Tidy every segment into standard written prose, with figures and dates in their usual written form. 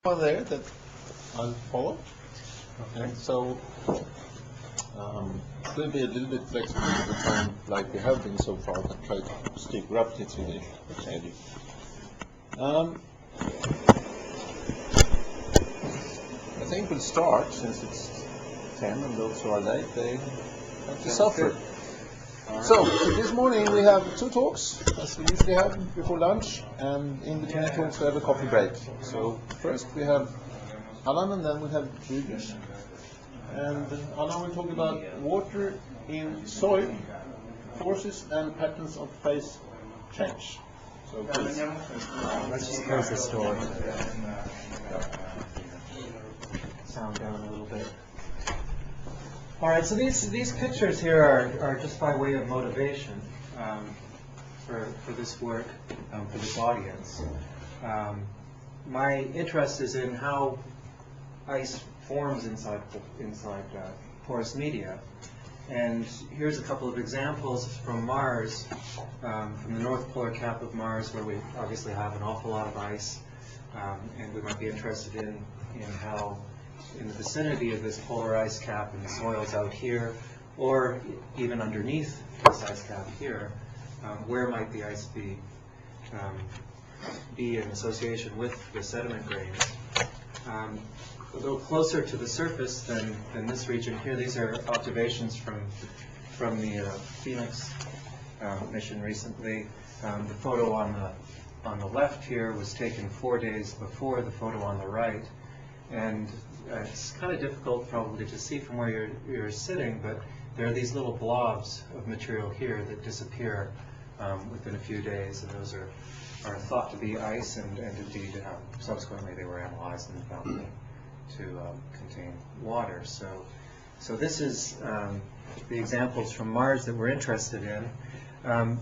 There that I'll follow. Okay, so we'll be a little bit flexible with the time like we have been so far, but try to stick roughly to the schedule. I think we'll start, since it's 10 and those who are late, they have to suffer. So, this morning we have two talks, as we usually have before lunch, and in between the talks we have a coffee break. So, first we have Alan, and then we have Julius. And Alan will talk about water in soil, forces and patterns of phase change. So, please. Let's just close this door. Sound down a little bit. All right, so these pictures here are just by way of motivation for this work, for this audience. My interest is in how ice forms inside porous media. And here's a couple of examples from Mars, from the North Polar Cap of Mars, where we obviously have an awful lot of ice. And we might be interested in how in the vicinity of this polar ice cap and the soils out here, or even underneath this ice cap here, where might the ice be in association with the sediment grains. A little closer to the surface than this region here. These are observations from the Phoenix mission recently. The photo on the left here was taken 4 days before the photo on the right, and it's kind of difficult probably to see from where you're sitting, but there are these little blobs of material here that disappear within a few days, and those are thought to be ice, and indeed subsequently they were analyzed and found to contain water. So this is the examples from Mars that we're interested in. Now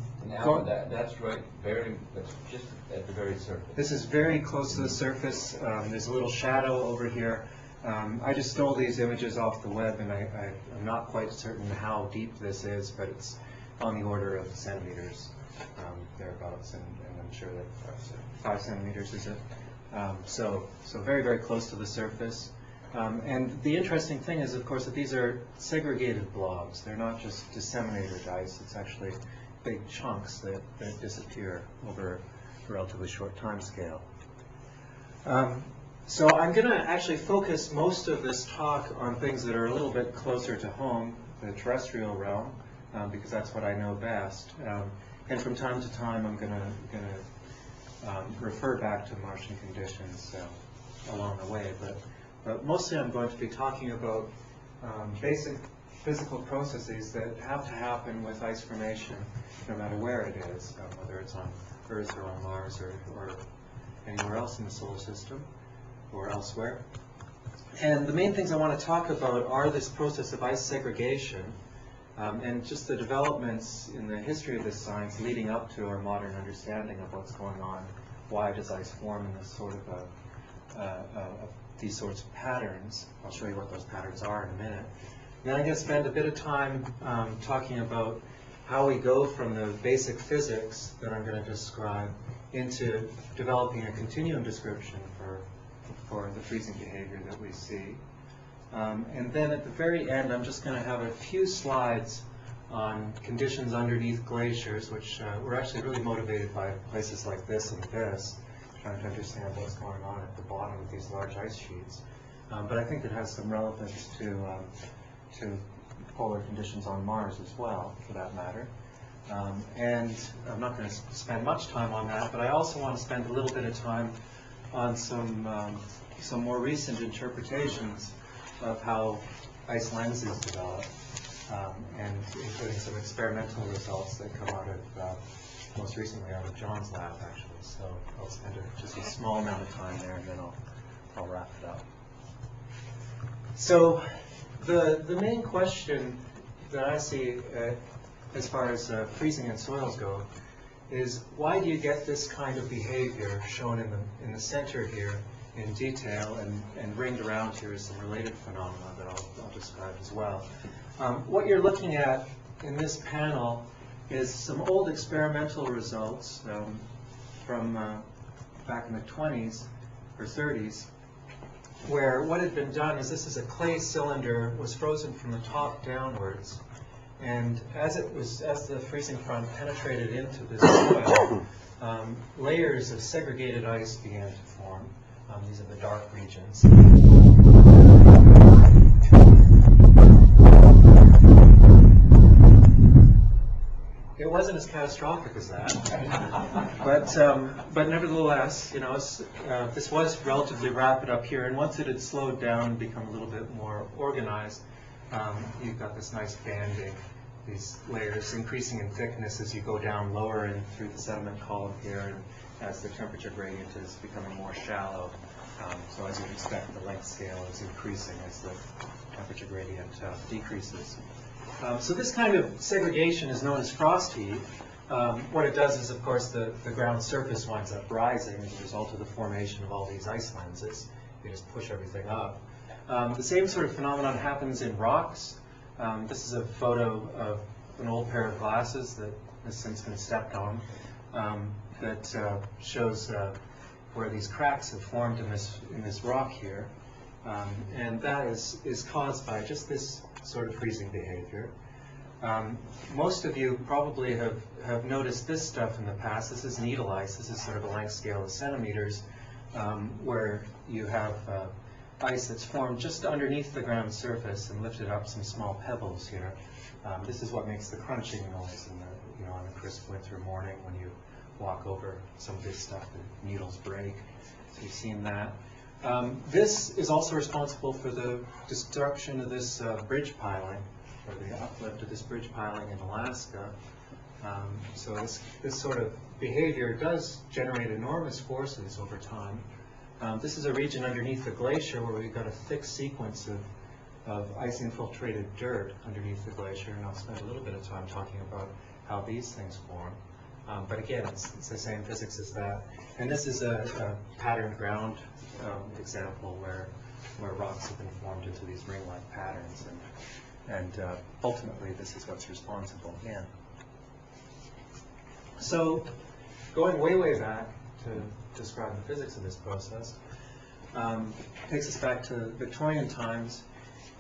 that's right, that's just at the very surface. This is very close to the surface. There's a little shadow over here. I just stole these images off the web, and I'm not quite certain how deep this is, but it's on the order of centimeters, thereabouts, and I'm sure that 5 centimeters is it. So very, very close to the surface. And the interesting thing is, of course, that these are segregated blobs. They're not just disseminated ice. It's actually big chunks that disappear over a relatively short time scale. So I'm going to actually focus most of this talk on things that are a little bit closer to home, the terrestrial realm, because that's what I know best. And from time to time, I'm going to refer back to Martian conditions along the way. But mostly I'm going to be talking about basic physical processes that have to happen with ice formation, no matter where it is, whether it's on Earth or on Mars or anywhere else in the solar system or elsewhere. And the main things I want to talk about are this process of ice segregation and just the developments in the history of this science leading up to our modern understanding of what's going on. Why does ice form in this sort of these sorts of patterns? I'll show you what those patterns are in a minute. Then I'm going to spend a bit of time talking about how we go from the basic physics that I'm going to describe into developing a continuum description for the freezing behavior that we see. And then at the very end, I'm just going to have a few slides on conditions underneath glaciers, which were actually really motivated by places like this and this, trying to understand what's going on at the bottom of these large ice sheets. But I think it has some relevance to polar conditions on Mars as well, for that matter. And I'm not going to spend much time on that, but I also want to spend a little bit of time on some more recent interpretations of how ice lenses develop, and including some experimental results that come out of, most recently out of John's lab, actually. So I'll spend just a small amount of time there, and then I'll wrap it up. So the main question that I see as far as freezing in soils go is, why do you get this kind of behavior shown in the center here in detail, and ringed around here is some related phenomena that I'll describe as well. What you're looking at in this panel is some old experimental results from back in the 20s or 30s where what had been done is, this is a clay cylinder, was frozen from the top downwards. And as the freezing front penetrated into this soil, layers of segregated ice began to form. These are the dark regions. It wasn't as catastrophic as that, but nevertheless, you know, this was relatively rapid up here, and once it had slowed down and become a little bit more organized, you've got this nice banding, these layers increasing in thickness as you go down lower and through the sediment column here, and as the temperature gradient is becoming more shallow. So as you'd expect, the length scale is increasing as the temperature gradient decreases. So this kind of segregation is known as frost heave. What it does is, of course, the ground surface winds up rising as a result of the formation of all these ice lenses. You just push everything up. The same sort of phenomenon happens in rocks. This is a photo of an old pair of glasses that has since been stepped on, that shows where these cracks have formed in this rock here. And that is caused by just this sort of freezing behavior. Most of you probably have noticed this stuff in the past. This is needle ice. This is sort of a length scale of centimeters, where you have ice that's formed just underneath the ground surface and lifted up some small pebbles here. This is what makes the crunching noise on a crisp winter morning when you walk over some of this stuff. The needles break. So you've seen that. This is also responsible for the destruction of this bridge piling, or the uplift of this bridge piling in Alaska. So this sort of behavior does generate enormous forces over time. This is a region underneath the glacier where we've got a thick sequence of ice-infiltrated dirt underneath the glacier, and I'll spend a little bit of time talking about how these things form. But again, it's the same physics as that. And this is a patterned ground example where rocks have been formed into these ring-like patterns, and ultimately this is what's responsible again. So going way back to describe the physics of this process takes us back to Victorian times.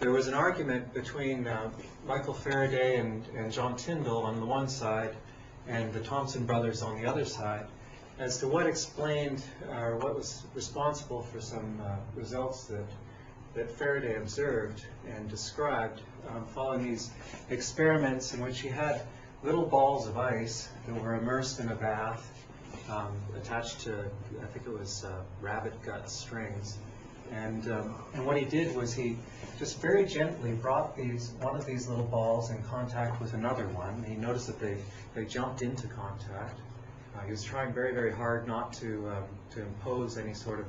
There was an argument between Michael Faraday and John Tyndall on the one side and the Thomson brothers on the other side as to what explained or what was responsible for some results that Faraday observed and described following these experiments in which he had little balls of ice that were immersed in a bath attached to, I think it was rabbit gut strings. And what he did was he just very gently brought one of these little balls in contact with another one. He noticed that they jumped into contact. He was trying very hard not to impose any sort of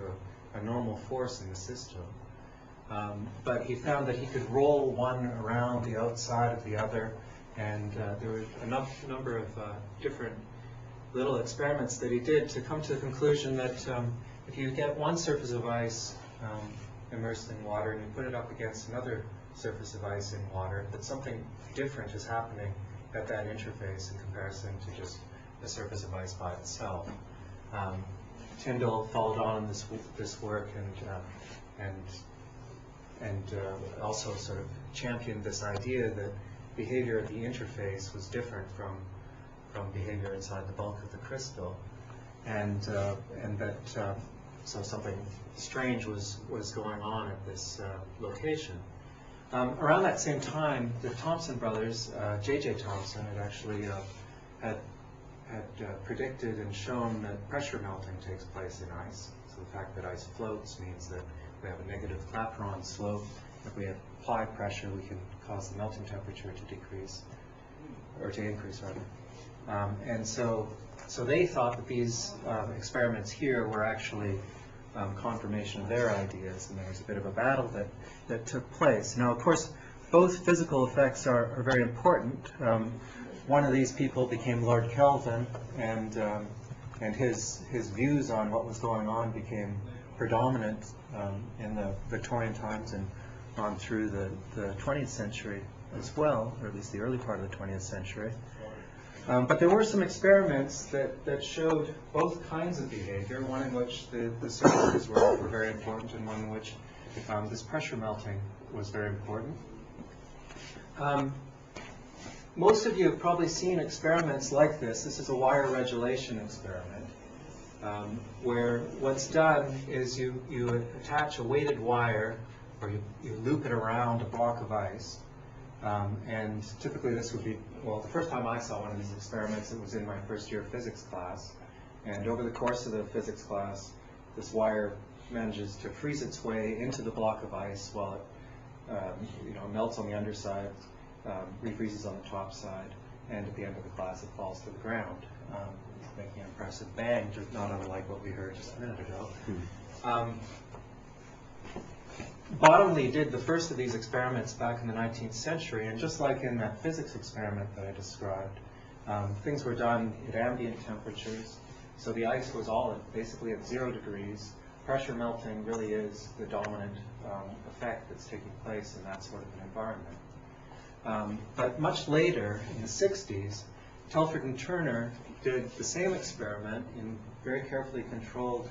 a normal force in the system. But he found that he could roll one around the outside of the other, and there were a number of different little experiments that he did to come to the conclusion that if you get one surface of ice immersed in water and you put it up against another surface of ice in water, that something different is happening at that interface in comparison to just a surface of ice by itself. Tyndall followed on this work and also sort of championed this idea that behavior at the interface was different from behavior inside the bulk of the crystal, and that so something strange was going on at this location. Around that same time, the Thomson brothers, J.J. Thomson, had actually had predicted and shown that pressure melting takes place in ice. So the fact that ice floats means that we have a negative Clapeyron slope. If we apply pressure, we can cause the melting temperature to decrease, or to increase rather. And so they thought that these experiments here were actually confirmation of their ideas, and there was a bit of a battle that took place. Now, of course, both physical effects are very important. One of these people became Lord Kelvin, and his views on what was going on became predominant in the Victorian times and on through the 20th century as well, or at least the early part of the 20th century. But there were some experiments that showed both kinds of behavior, one in which the surfaces were very important and one in which this pressure melting was very important. Most of you have probably seen experiments like this. This is a wire redulation experiment, where what's done is you attach a weighted wire, or you loop it around a block of ice. And typically this would be, well, the first time I saw one of these experiments, it was in my first year physics class. And over the course of the physics class, this wire manages to freeze its way into the block of ice while it melts on the underside, refreezes on the top side, and at the end of the class it falls to the ground, making an impressive bang, just not unlike what we heard just a minute ago. Bottomley did the first of these experiments back in the 19th century, and just like in that physics experiment that I described, things were done at ambient temperatures. So the ice was all basically at 0 degrees. Pressure melting really is the dominant effect that's taking place in that sort of an environment. But much later, in the 60s, Telford and Turner did the same experiment in very carefully controlled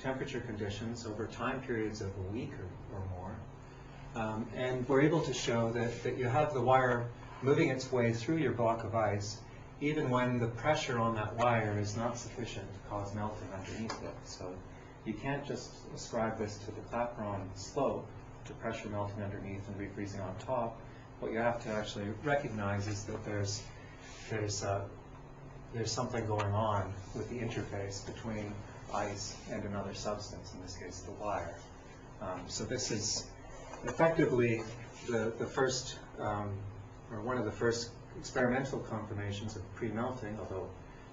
temperature conditions over time periods of a week or more. And we're able to show that you have the wire moving its way through your block of ice even when the pressure on that wire is not sufficient to cause melting underneath it. So you can't just ascribe this to the Clapeyron slope, to pressure melting underneath and refreezing on top. What you have to actually recognize is that there's something going on with the interface between ice and another substance, in this case the wire. So this is effectively the first, or one of the first experimental confirmations of pre-melting, although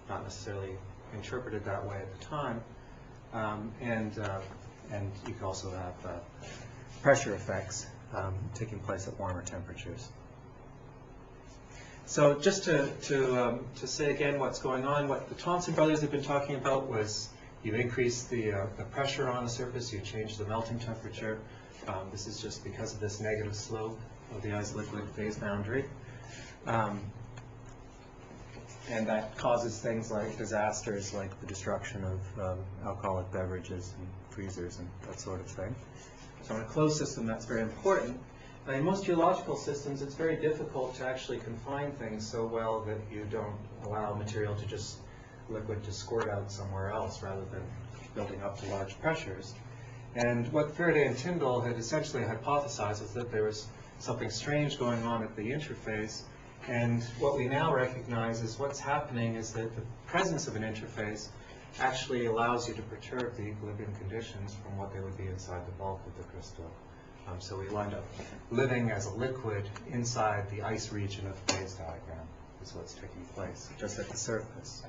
not necessarily interpreted that way at the time. And you can also have pressure effects taking place at warmer temperatures. So just to say again what's going on, what the Thomson brothers have been talking about was you increase the pressure on the surface, you change the melting temperature. This is just because of this negative slope of the ice-liquid phase boundary. And that causes things like disasters, like the destruction of alcoholic beverages and freezers and that sort of thing. So in a closed system, that's very important. In most geological systems, it's very difficult to actually confine things so well that you don't allow material to just liquid to squirt out somewhere else rather than building up to large pressures. And what Faraday and Tyndall had essentially hypothesized was that there was something strange going on at the interface. And what we now recognize is what's happening is that the presence of an interface actually allows you to perturb the equilibrium conditions from what they would be inside the bulk of the crystal. So we wind up living as a liquid inside the ice region of the phase diagram, is what's taking place just at the surface.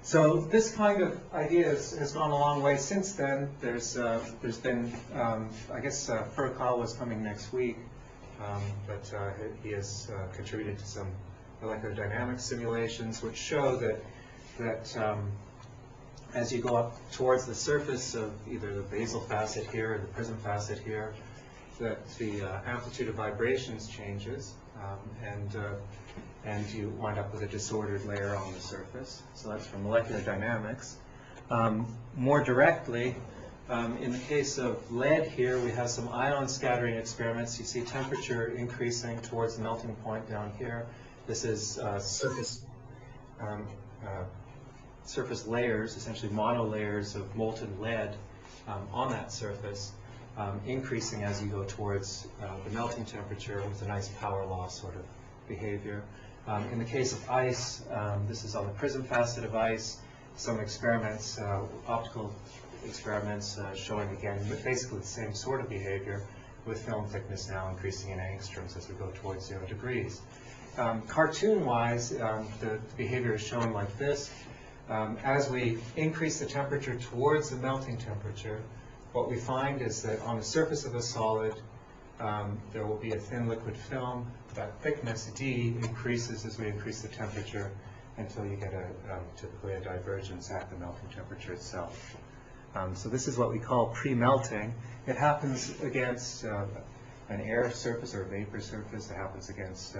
So this kind of idea has gone a long way since then. There's been, I guess Furukawa was coming next week, but he has contributed to some molecular dynamics simulations which show that as you go up towards the surface of either the basal facet here or the prism facet here, that the amplitude of vibrations changes, and you wind up with a disordered layer on the surface. So that's from molecular dynamics. More directly, in the case of lead here, we have some ion scattering experiments. You see temperature increasing towards the melting point down here. This is surface layers, essentially monolayers of molten lead on that surface, increasing as you go towards the melting temperature with a nice power law sort of behavior. In the case of ice, this is on the prism facet of ice, some experiments, optical experiments showing again basically the same sort of behavior, with film thickness now increasing in angstroms as we go towards 0 degrees. Cartoon-wise, the behavior is shown like this. As we increase the temperature towards the melting temperature, what we find is that on the surface of a solid, there will be a thin liquid film. That thickness, d, increases as we increase the temperature until you get typically a divergence at the melting temperature itself. So this is what we call pre-melting. It happens against an air surface or a vapor surface. It happens against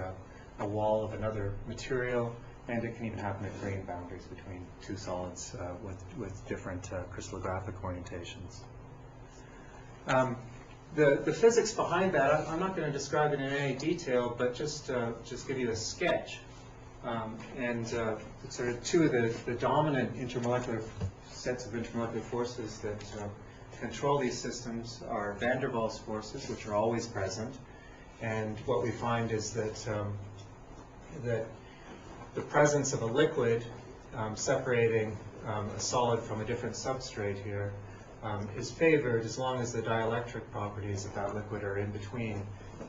a wall of another material, and it can even happen at grain boundaries between two solids with different crystallographic orientations. The physics behind that, I'm not going to describe it in any detail, but just give you a sketch. Sort of two of the dominant intermolecular sets of intermolecular forces that control these systems are van der Waals forces, which are always present. And what we find is that the presence of a liquid separating a solid from a different substrate here is favored as long as the dielectric properties of that liquid are in between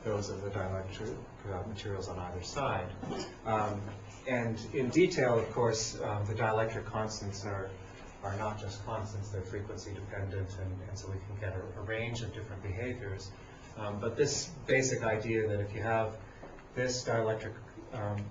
those of the dielectric materials on either side. And in detail, of course, the dielectric constants are not just constants, they're frequency dependent, and so we can get a range of different behaviors. But this basic idea that if you have this dielectric,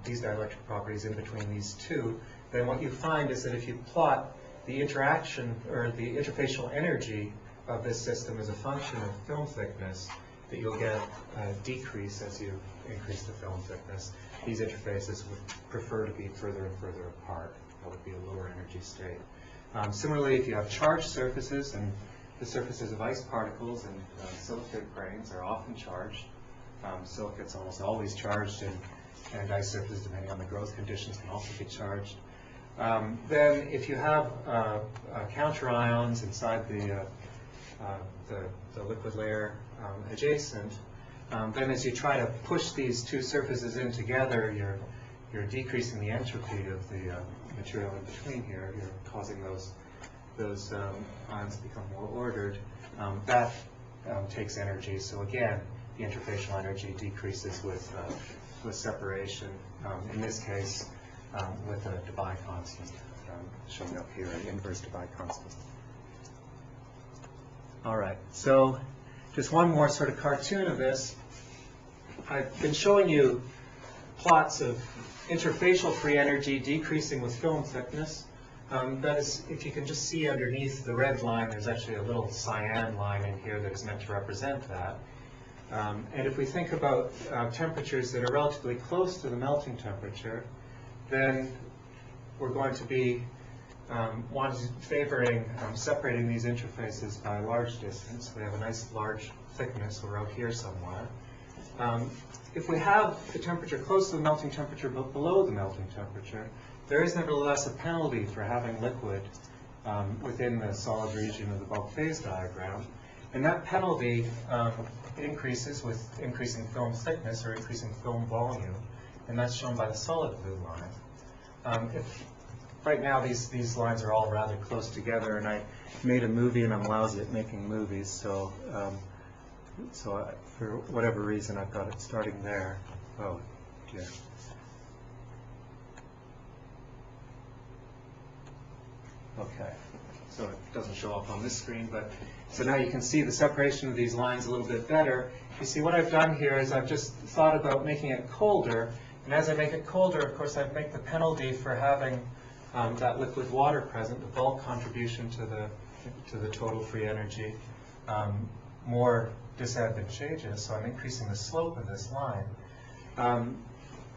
these dielectric properties in between these two, then what you find is that if you plot the interaction or the interfacial energy of this system as a function of film thickness, that you'll get a decrease as you increase the film thickness. These interfaces would prefer to be further and further apart. That would be a lower energy state. Similarly, if you have charged surfaces, and the surfaces of ice particles and silicate grains are often charged. Silicate's almost always charged, and ice surfaces, depending on the growth conditions, can also be charged. Then if you have counter ions inside the liquid layer adjacent, then as you try to push these two surfaces in together, you're decreasing the entropy of the material in between here. You're causing those ions to become more ordered. That takes energy. So again, the interfacial energy decreases with separation. In this case, with a Debye constant, showing up here, an inverse Debye constant. All right, so just one more sort of cartoon of this. I've been showing you plots of interfacial free energy decreasing with film thickness. That is, if you can just see underneath the red line, there's actually a little cyan line in here that is meant to represent that. And if we think about temperatures that are relatively close to the melting temperature, then we're going to be favoring separating these interfaces by a large distance. We have a nice large thickness. We're out here somewhere. If we have the temperature close to the melting temperature but below the melting temperature, there is nevertheless a penalty for having liquid within the solid region of the bulk phase diagram. And that penalty increases with increasing film thickness or increasing film volume, and that's shown by the solid blue line. Right now these lines are all rather close together, and I made a movie and I'm lousy at making movies, so for whatever reason I've got it starting there. Oh dear. Okay, so it doesn't show up on this screen, but so now you can see the separation of these lines a little bit better. You see what I've done here is I've just thought about making it colder, and as I make it colder, of course, I make the penalty for having that liquid water present, the bulk contribution to the total free energy, more disadvantageous. So I'm increasing the slope of this line.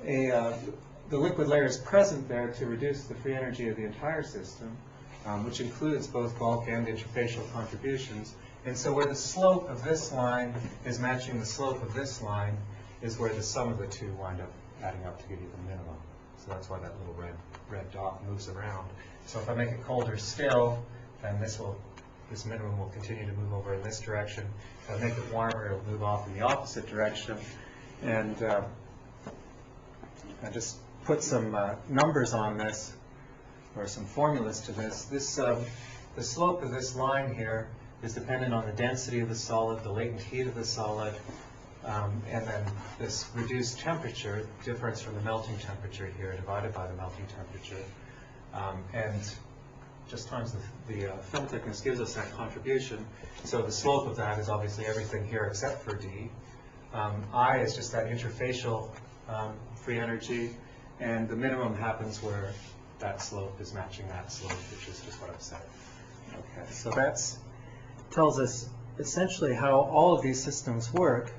The liquid layer is present there to reduce the free energy of the entire system, which includes both bulk and interfacial contributions. And so where the slope of this line is matching the slope of this line is where the sum of the two wind up adding up to give you the minimum. So that's why that little red dot moves around. So if I make it colder still, then this minimum will continue to move over in this direction. If I make it warmer, it'll move off in the opposite direction. And I just put some numbers on this, or some formulas to this. The slope of this line here is dependent on the density of the solid, the latent heat of the solid, and then this reduced temperature, difference from the melting temperature here, divided by the melting temperature, and just times the film thickness gives us that contribution. So the slope of that is obviously everything here except for D. I is just that interfacial free energy, and the minimum happens where that slope is matching that slope, which is just what I've said. Okay, so that tells us essentially how all of these systems work.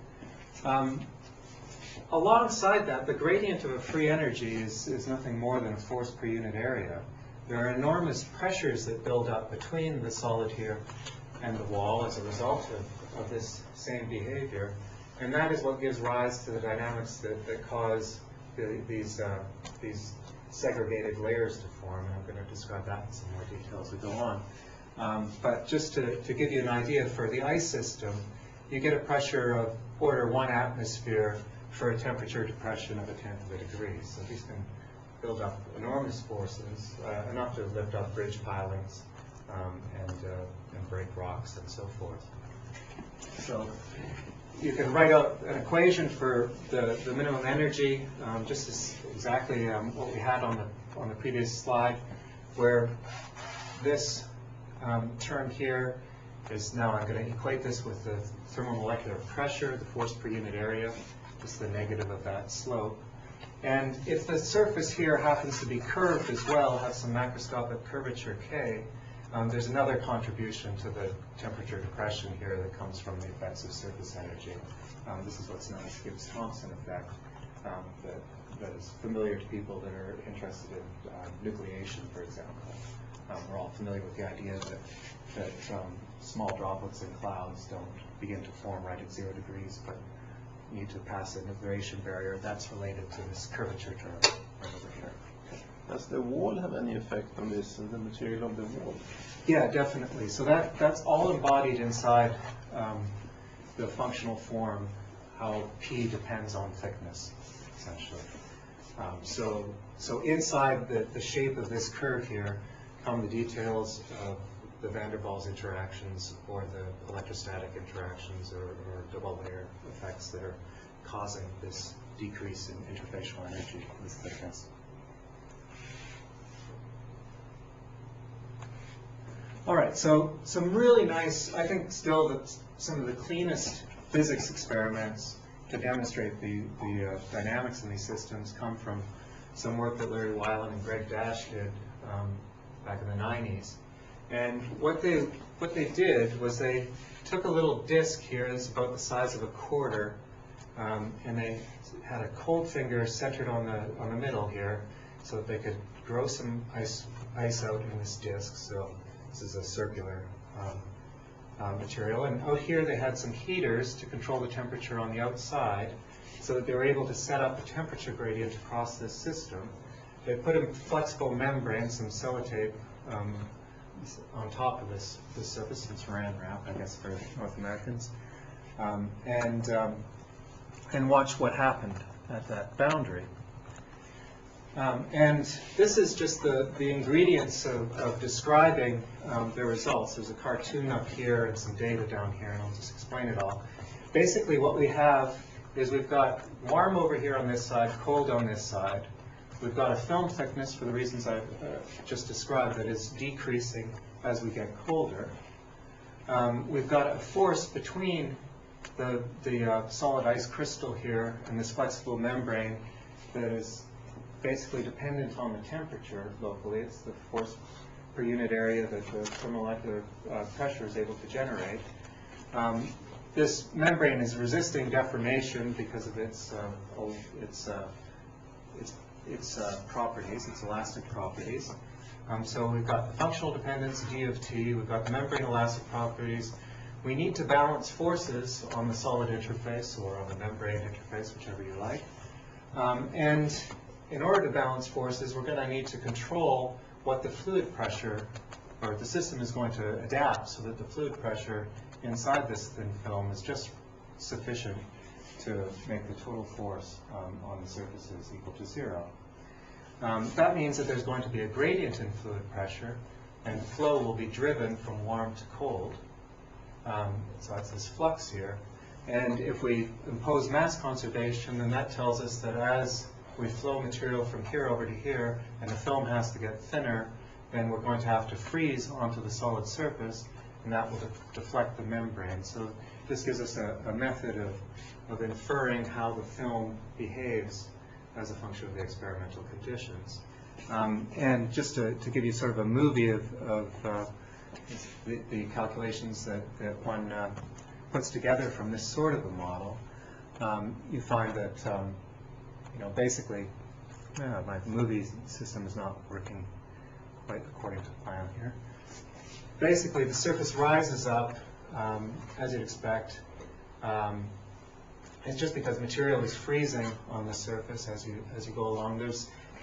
alongside that, the gradient of a free energy is nothing more than a force per unit area. There are enormous pressures that build up between the solid here and the wall as a result of this same behavior. And that is what gives rise to the dynamics that cause these segregated layers to form. And I'm going to describe that in some more detail as we go on. But just to give you an idea, for the ice system, you get a pressure of order 1 atmosphere for a temperature depression of 1/10 of a degree. So these can build up enormous forces, enough to lift up bridge pilings and break rocks and so forth. So you can write out an equation for the minimum energy, just as exactly what we had on the previous slide, where this term here is now, I'm going to equate this with the thermomolecular pressure, the force per unit area, just the negative of that slope. And if the surface here happens to be curved as well, has some macroscopic curvature K, there's another contribution to the temperature depression here that comes from the effects of surface energy. This is what's known as Gibbs-Thompson effect, that is familiar to people that are interested in nucleation, for example. We're all familiar with the idea that small droplets in clouds don't begin to form right at 0 degrees, but need to pass a nucleation barrier. That's related to this curvature term right over here. Does the wall have any effect on this, the material of the wall? Yeah, definitely. So that's all embodied inside the functional form, how P depends on thickness, essentially. So inside the shape of this curve here come the details of the van der Waals interactions or the electrostatic interactions or double layer effects that are causing this decrease in interfacial energy, this thickness. All right, so some really nice, I think still some of the cleanest physics experiments to demonstrate the dynamics in these systems come from some work that Larry Weiland and Greg Dash did back in the 90s. And what they did was they took a little disc here that's about the size of a quarter, and they had a cold finger centered on the middle here, so that they could grow some ice out in this disc. So this is a circular material, and out here they had some heaters to control the temperature on the outside, so that they were able to set up a temperature gradient across this system. They put a flexible membrane, some sellotape, on top of this surface, some saran wrap, I guess, for North Americans, and watch what happened at that boundary. And this is just the ingredients of describing the results. There's a cartoon up here and some data down here, and I'll just explain it all. Basically, what we have is we've got warm over here on this side, cold on this side. We've got a film thickness, for the reasons I've just described, that is decreasing as we get colder. We've got a force between the solid ice crystal here and this flexible membrane that is basically dependent on the temperature locally. It's the force per unit area that the thermomolecular pressure is able to generate. This membrane is resisting deformation because of its properties, its elastic properties. So we've got the functional dependence, d of t, we've got the membrane elastic properties. We need to balance forces on the solid interface or on the membrane interface, whichever you like. And in order to balance forces, we're going to need to control what the fluid pressure, or the system is going to adapt so that the fluid pressure inside this thin film is just sufficient to make the total force on the surfaces equal to 0. That means that there's going to be a gradient in fluid pressure, and flow will be driven from warm to cold. So that's this flux here. And if we impose mass conservation, then that tells us that as we flow material from here over to here, and the film has to get thinner, then we're going to have to freeze onto the solid surface, and that will deflect the membrane. So this gives us a method of inferring how the film behaves as a function of the experimental conditions. And just to give you sort of a movie of the calculations that one puts together from this sort of a model, you find that, basically, my movie system is not working quite according to plan here. Basically, the surface rises up, as you'd expect. It's just because material is freezing on the surface as you go along.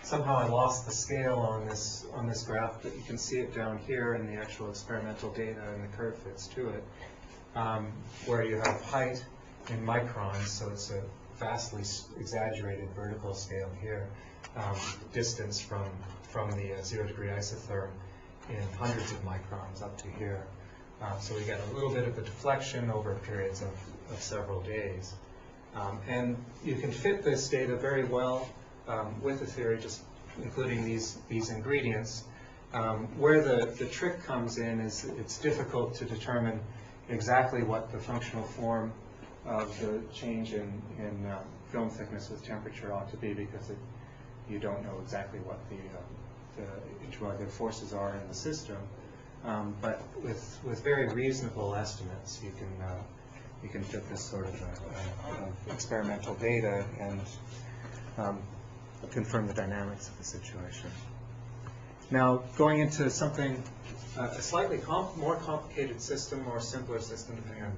Somehow I lost the scale on this graph, but you can see it down here in the actual experimental data, and the curve fits to it, where you have height in microns, so it's a vastly exaggerated vertical scale here, distance from the 0-degree isotherm in hundreds of microns up to here. So we get a little bit of a deflection over periods of several days. And you can fit this data very well with the theory, just including these ingredients. Where the trick comes in is it's difficult to determine exactly what the functional form of the change in film thickness with temperature ought to be, because you don't know exactly what the intermolecular forces are in the system. But with very reasonable estimates, you can fit this sort of experimental data and confirm the dynamics of the situation. Now, going into something, a slightly more complicated system or simpler system, depending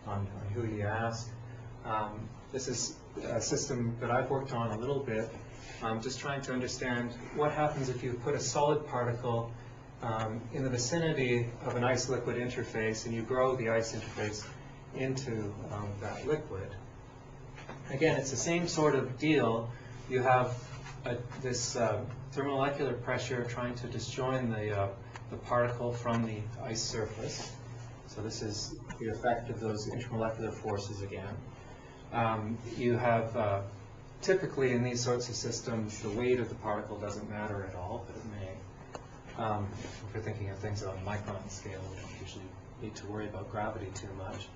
on who you ask. This is a system that I've worked on a little bit, just trying to understand what happens if you put a solid particle in the vicinity of an ice-liquid interface and you grow the ice interface into that liquid. Again, it's the same sort of deal. You have this thermomolecular pressure trying to disjoin the particle from the ice surface. So this is the effect of those intermolecular forces again. You have, typically in these sorts of systems, the weight of the particle doesn't matter at all, but it may. If we're thinking of things on a micron scale, we don't usually need to worry about gravity too much.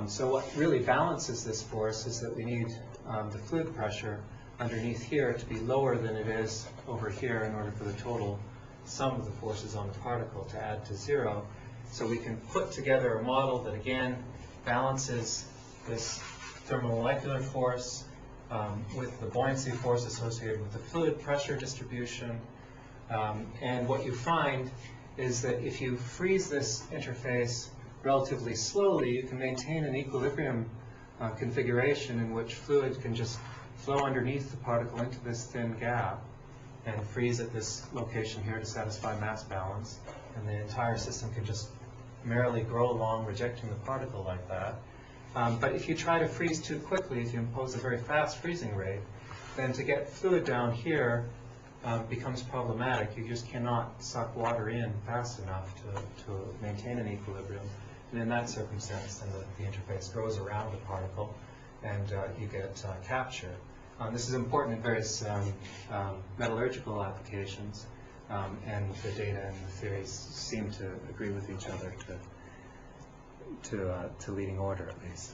So what really balances this force is that we need the fluid pressure underneath here to be lower than it is over here in order for the total sum of the forces on the particle to add to 0. So we can put together a model that again balances this thermomolecular force with the buoyancy force associated with the fluid pressure distribution. And what you find is that if you freeze this interface relatively slowly, you can maintain an equilibrium configuration in which fluid can just flow underneath the particle into this thin gap and freeze at this location here to satisfy mass balance. And the entire system can just merrily grow along, rejecting the particle like that. But if you try to freeze too quickly, if you impose a very fast freezing rate, then to get fluid down here becomes problematic. You just cannot suck water in fast enough to maintain an equilibrium. And in that circumstance, then the interface grows around the particle, and you get capture. This is important in various metallurgical applications, and the data and the theories seem to agree with each other to leading order, at least.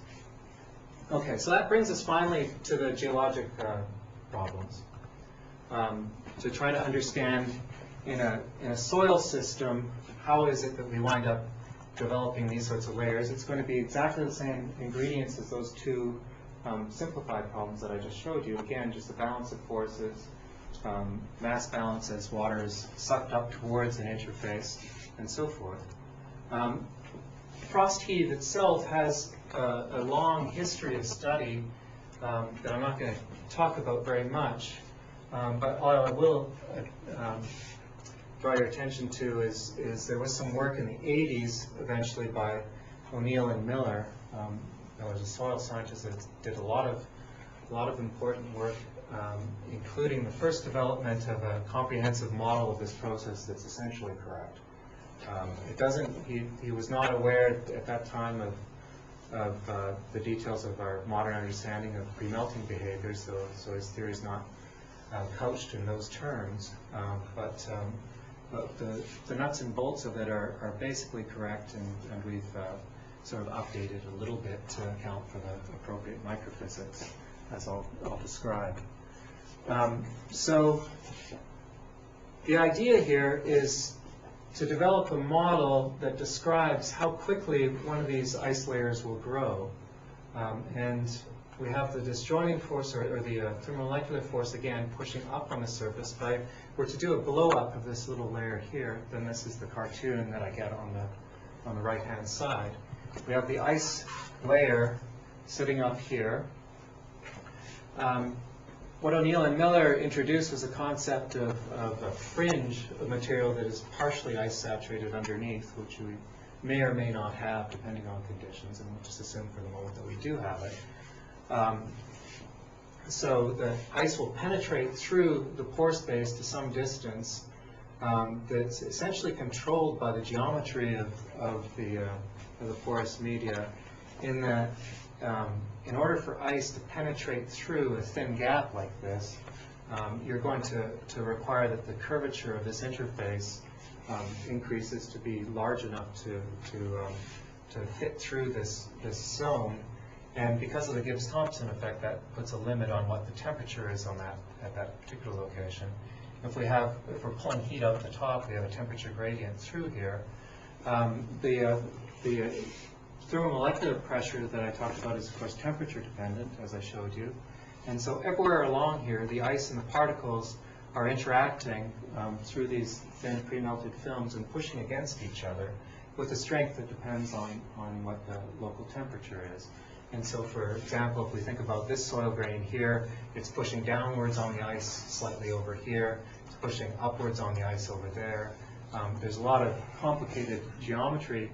Okay, so that brings us finally to the geologic problems. To try to understand in a soil system, how is it that we wind up developing these sorts of layers? It's going to be exactly the same ingredients as those two simplified problems that I just showed you. Again, just the balance of forces, mass balance as water is sucked up towards an interface, and so forth. Frost heave itself has a long history of study that I'm not going to talk about very much, but all I will draw your attention to is there was some work in the 80s, eventually by O'Neill and Miller. There was a soil scientist that did a lot of important work, including the first development of a comprehensive model of this process that's essentially correct. He was not aware at that time of the details of our modern understanding of pre-melting behavior, so his theory is not couched in those terms. But the nuts and bolts of it are basically correct, and we've sort of updated a little bit to account for the appropriate microphysics, as I'll describe. So the idea here is to develop a model that describes how quickly one of these ice layers will grow. And we have the disjoining force, or the thermomolecular force, again, pushing up on the surface. If I were to do a blow-up of this little layer here, then this is the cartoon that I get on the right-hand side. We have the ice layer sitting up here. What O'Neill and Miller introduced was a concept of a fringe of material that is partially ice-saturated underneath, which we may or may not have, depending on conditions, and we'll just assume for the moment that we do have it. So the ice will penetrate through the pore space to some distance that's essentially controlled by the geometry of the porous media, in that in order for ice to penetrate through a thin gap like this, you're going to require that the curvature of this interface increases to be large enough to fit through this zone. And because of the Gibbs-Thompson effect, that puts a limit on what the temperature is on at that particular location. If we're pulling heat out the top, we have a temperature gradient through here. The thermomolecular pressure that I talked about is, of course, temperature dependent, as I showed you. And so everywhere along here, the ice and the particles are interacting through these thin pre-melted films and pushing against each other with a strength that depends on what the local temperature is. And so, for example, if we think about this soil grain here, it's pushing downwards on the ice slightly over here. It's pushing upwards on the ice over there. There's a lot of complicated geometry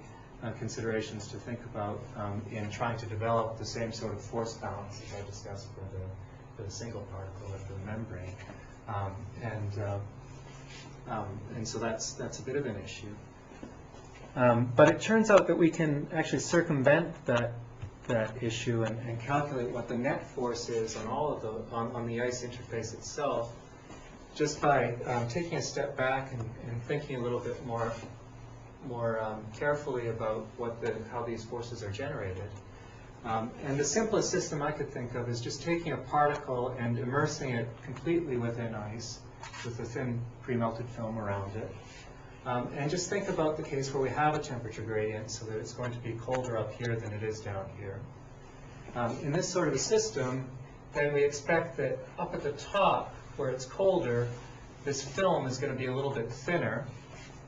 considerations to think about in trying to develop the same sort of force balance as I discussed for the single particle of the membrane. And so that's a bit of an issue. But it turns out that we can actually circumvent that issue and calculate what the net force is on all of on the ice interface itself, just by taking a step back and thinking a little bit more carefully about how these forces are generated. And the simplest system I could think of is just taking a particle and immersing it completely within ice with a thin pre-melted film around it. And just think about the case where we have a temperature gradient so that it's going to be colder up here than it is down here. In this sort of a system, then we expect that up at the top, where it's colder, this film is going to be a little bit thinner.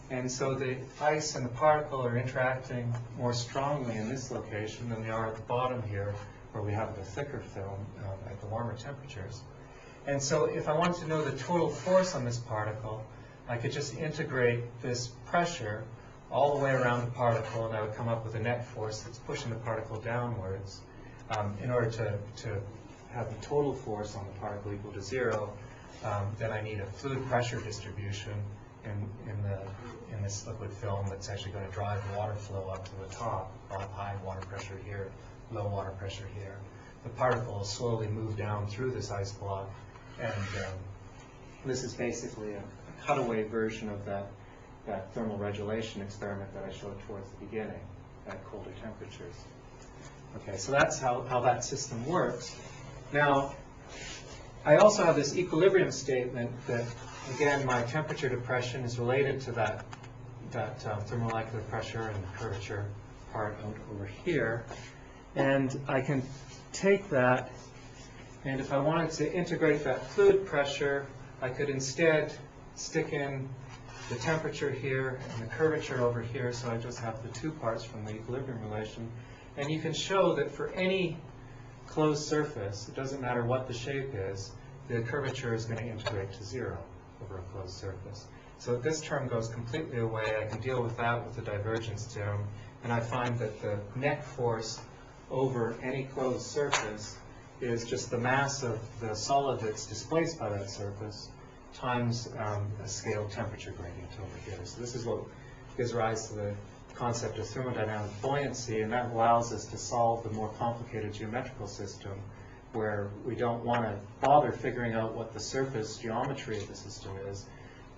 And so the ice and the particle are interacting more strongly in this location than they are at the bottom here, where we have the thicker film at the warmer temperatures. And so if I wanted to know the total force on this particle, I could just integrate this pressure all the way around the particle, and I would come up with a net force that's pushing the particle downwards. In order to have the total force on the particle equal to 0, then I need a fluid pressure distribution in this liquid film that's actually going to drive water flow up to the top. I'll have high water pressure here, low water pressure here. The particle will slowly move down through this ice block, and this is basically a cutaway version of that thermal regulation experiment that I showed towards the beginning at colder temperatures. Okay, so that's how that system works. Now, I also have this equilibrium statement that, again, my temperature depression is related to that thermomolecular pressure and the curvature part out over here. And I can take that, and if I wanted to integrate that fluid pressure, I could instead stick in the temperature here and the curvature over here, so I just have the two parts from the equilibrium relation. And you can show that for any closed surface, it doesn't matter what the shape is, the curvature is going to integrate to 0 over a closed surface. So if this term goes completely away, I can deal with that with the divergence theorem, and I find that the net force over any closed surface is just the mass of the solid that's displaced by that surface times a scale temperature gradient over here. So this is what gives rise to the concept of thermodynamic buoyancy, and that allows us to solve the more complicated geometrical system where we don't want to bother figuring out what the surface geometry of the system is,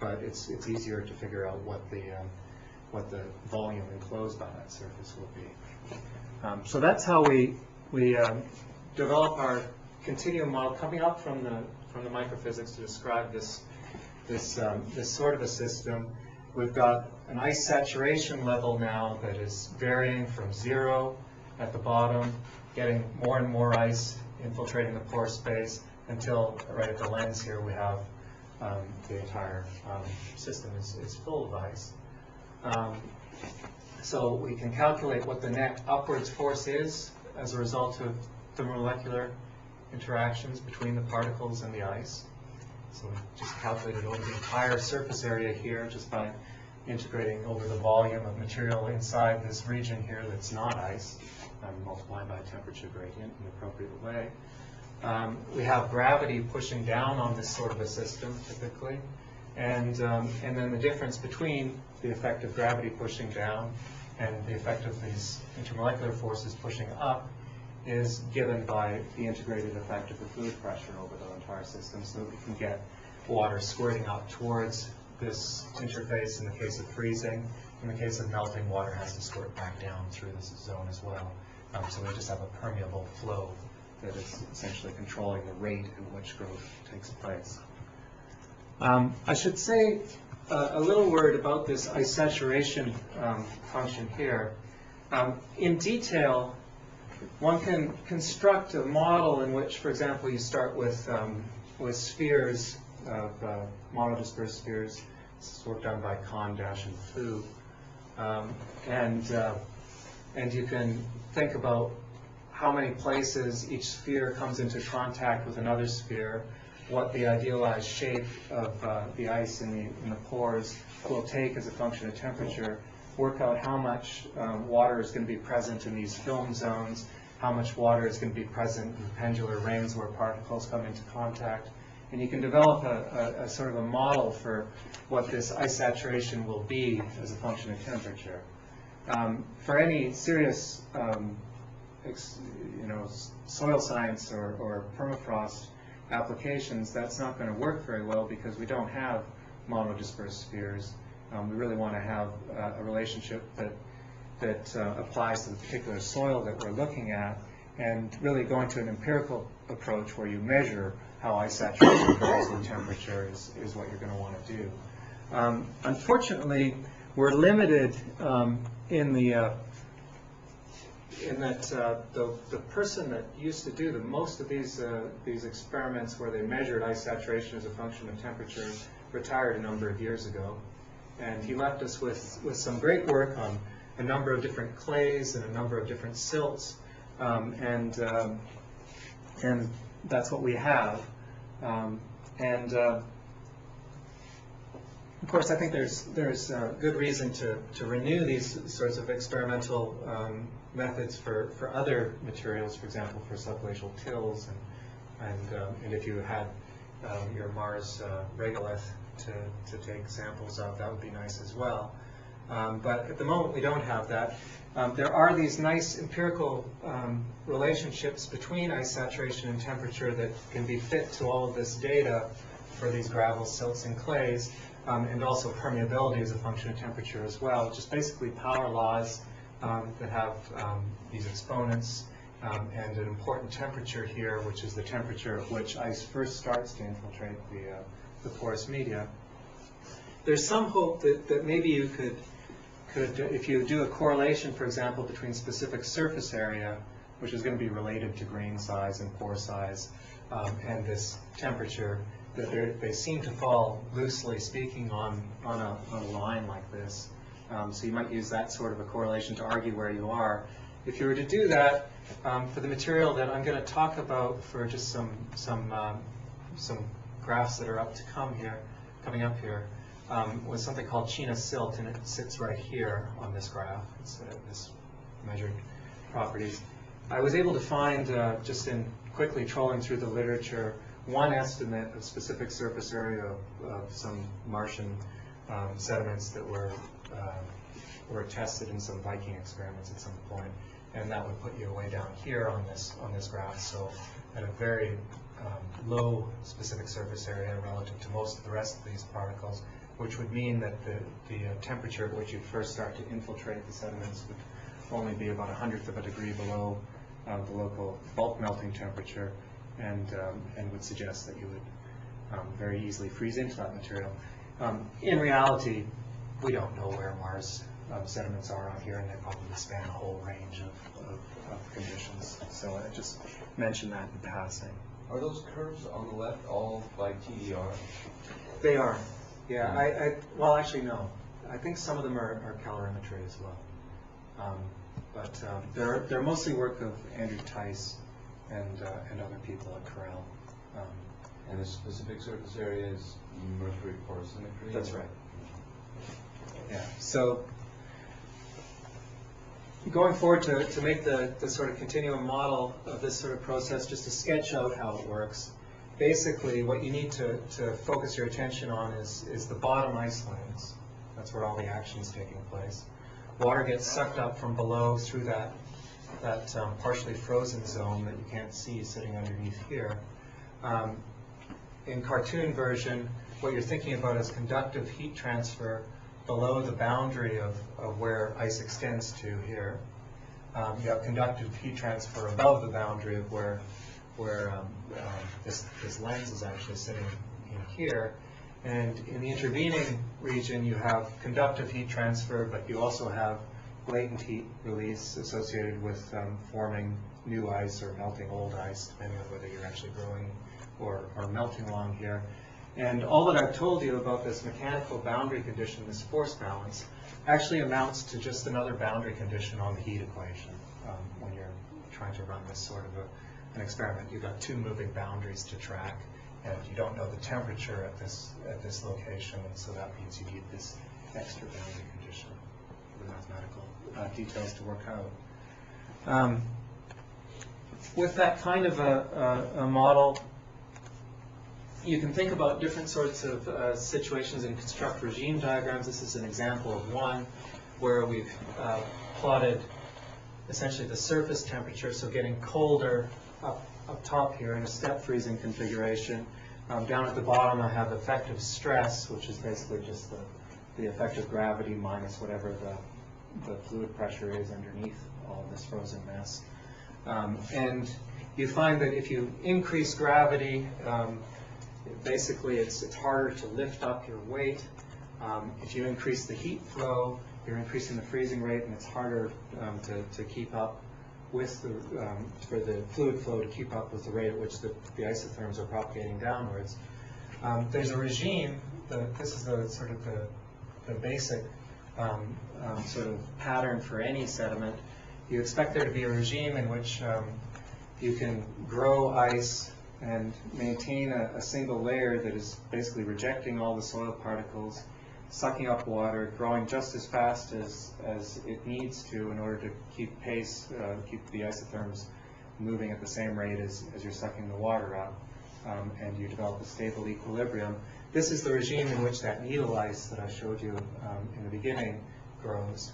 but it's easier to figure out what the volume enclosed by that surface will be. So that's how we develop our continuum model, coming up from the microphysics to describe this sort of a system. We've got an ice saturation level now that is varying from 0 at the bottom, getting more and more ice infiltrating the pore space until right at the lens here we have the entire system is full of ice. So we can calculate what the net upwards force is as a result of the molecular interactions between the particles and the ice. So we just calculated over the entire surface area here just by integrating over the volume of material inside this region here that's not ice, multiplied by a temperature gradient in an appropriate way. We have gravity pushing down on this sort of a system typically, and then the difference between the effect of gravity pushing down and the effect of these intermolecular forces pushing up is given by the integrated effect of the fluid pressure over the entire system, so that we can get water squirting up towards this interface in the case of freezing. In the case of melting, water has to squirt back down through this zone as well. So we just have a permeable flow that is essentially controlling the rate at which growth takes place. I should say a little word about this ice saturation function here. In detail, one can construct a model in which, for example, you start with spheres of monodispersed spheres. This is work done by Kahn, Dash, and Fu. And you can think about how many places each sphere comes into contact with another sphere, what the idealized shape of the ice in the pores will take as a function of temperature, work out how much water is going to be present in these film zones, how much water is going to be present in pendular rings where particles come into contact. And you can develop a sort of a model for what this ice saturation will be as a function of temperature. For any serious soil science or permafrost applications, that's not going to work very well because we don't have monodispersed spheres. We really want to have a relationship that applies to the particular soil that we're looking at, and really going to an empirical approach where you measure how ice saturation varies with temperature is what you're going to want to do. Unfortunately, we're limited in that the person that used to do most of these experiments where they measured ice saturation as a function of temperature retired a number of years ago, and he left us with some great work on a number of different clays and a number of different silts, and that's what we have. Of course, I think there's good reason to renew these sorts of experimental methods for other materials, for example, for subglacial tills, and if you had your Mars regolith to take samples of, that would be nice as well. But at the moment, we don't have that. There are these nice empirical relationships between ice saturation and temperature that can be fit to all of this data for these gravels, silts, and clays, and also permeability as a function of temperature as well, which is basically power laws that have these exponents and an important temperature here, which is the temperature at which ice first starts to infiltrate the porous media. There's some hope that maybe you could, if you do a correlation, for example, between specific surface area, which is going to be related to grain size and pore size, and this temperature, that they seem to fall, loosely speaking, on a line like this. So you might use that sort of a correlation to argue where you are. If you were to do that, for the material that I'm going to talk about for just some graphs that are coming up here, was something called China silt, and it sits right here on this graph. It's this measured properties. I was able to find, just in quickly trolling through the literature, one estimate of specific surface area of some Martian sediments that were tested in some Viking experiments at some point, and that would put you way down here on this graph. So at a very low specific surface area relative to most of the rest of these particles, which would mean that the temperature at which you first start to infiltrate the sediments would only be about 1/100 of a degree below the local bulk melting temperature, and would suggest that you would very easily freeze into that material. In reality, we don't know where Mars sediments are on here, and they probably span a whole range of conditions. So I just mentioned that in passing. Are those curves on the left all by TDR? They are. Yeah, well, actually, no. I think some of them are calorimetry as well. But they're mostly work of Andrew Tice and other people at Corel. And the specific surface area is mercury porosimetry? That's right. Yeah. So going forward to make the sort of continuum model of this sort of process, just to sketch out how it works, basically what you need to focus your attention on is the bottom ice lens. That's where all the action's taking place. Water gets sucked up from below through that partially frozen zone that you can't see sitting underneath here. In cartoon version, what you're thinking about is conductive heat transfer below the boundary of where ice extends to here. You have conductive heat transfer above the boundary of where this lens is actually sitting in here. And in the intervening region, you have conductive heat transfer, but you also have latent heat release associated with forming new ice or melting old ice, depending on whether you're actually growing or melting along here. And all that I've told you about this mechanical boundary condition, this force balance, actually amounts to just another boundary condition on the heat equation when you're trying to run this sort of an experiment. You've got two moving boundaries to track, and you don't know the temperature at this location, and so that means you need this extra boundary condition for the mathematical details to work out. With that kind of a model, you can think about different sorts of situations and construct regime diagrams. This is an example of one where we've plotted essentially the surface temperature, so getting colder up top here in a step freezing configuration. Down at the bottom I have effective stress, which is basically just the effect of gravity minus whatever the fluid pressure is underneath all this frozen mess. And you find that if you increase gravity, basically it's harder to lift up your weight. If you increase the heat flow, you're increasing the freezing rate, and it's harder to keep up with for the fluid flow to keep up with the rate at which the isotherms are propagating downwards. There's a regime, this is the sort of the basic sort of pattern for any sediment. You expect there to be a regime in which you can grow ice and maintain a single layer that is basically rejecting all the soil particles, sucking up water, growing just as fast as it needs to in order to keep pace, keep the isotherms moving at the same rate as you're sucking the water up, and you develop a stable equilibrium. This is the regime in which that needle ice that I showed you in the beginning grows.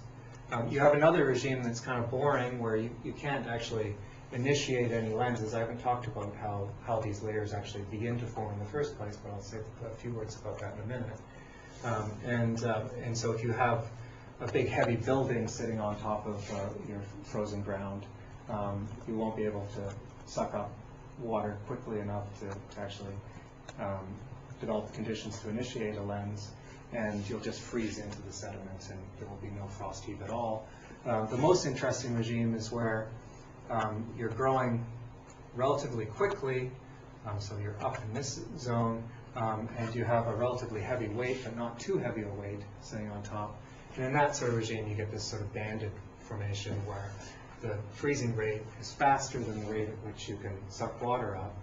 You have another regime that's kind of boring, where you can't actually initiate any lenses. I haven't talked about how these layers actually begin to form in the first place, but I'll say a few words about that in a minute. And so if you have a big heavy building sitting on top of your frozen ground, you won't be able to suck up water quickly enough to actually develop the conditions to initiate a lens, and you'll just freeze into the sediments and there will be no frost heave at all. The most interesting regime is where you're growing relatively quickly, so you're up in this zone, and you have a relatively heavy weight, but not too heavy a weight sitting on top. And in that sort of regime, you get this sort of banded formation where the freezing rate is faster than the rate at which you can suck water up.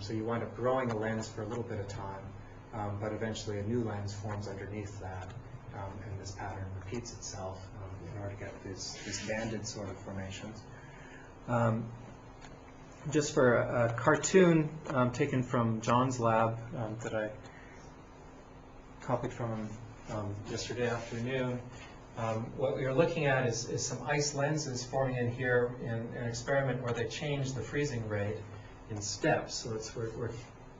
So you wind up growing a lens for a little bit of time, but eventually a new lens forms underneath that, and this pattern repeats itself in order to get these banded sort of formations. Just for a cartoon taken from John's lab that I copied from him yesterday afternoon, what we are looking at is some ice lenses forming in here in an experiment where they change the freezing rate in steps. So we're